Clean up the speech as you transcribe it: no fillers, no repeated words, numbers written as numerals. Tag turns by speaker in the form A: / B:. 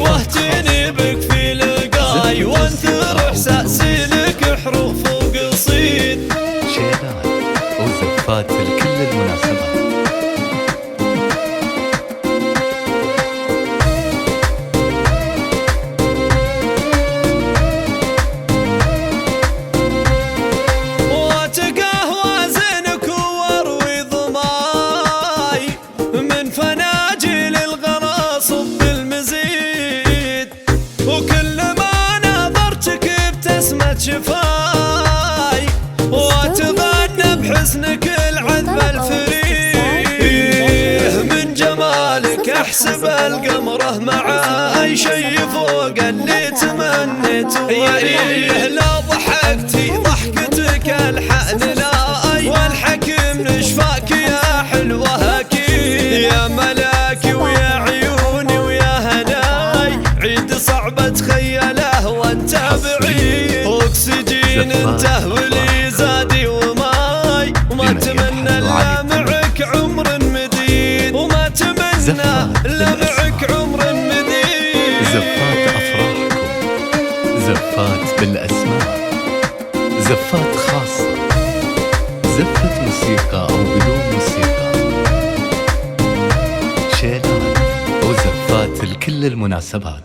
A: واهتني بك في لقاي وانثر احساسي لك حروف وقصيد.
B: شيلات وزفات لكل المناسبات.
A: شفاي واتغنى بحسنك العذب الفريه، من جمالك احسب القمره معاي شي فوق اللي تمنيته. يا لا ضحكتي ضحكتك الحن لاي، والحكم نشفاك يا حلوه اكيد. يا ملاكي ويا عيوني ويا هناي، عيد صعب اتخيله وانت بعيد. اكسجين انت ولي زادي وماي، وما اتمنى الا معك عمر مديد، وما اتمنى الا معك عمر مديد.
B: زفات افراحكم، زفات بالاسماء، زفات خاصة، زفة موسيقى او بدون موسيقى. شيلات وزفات لكل المناسبات.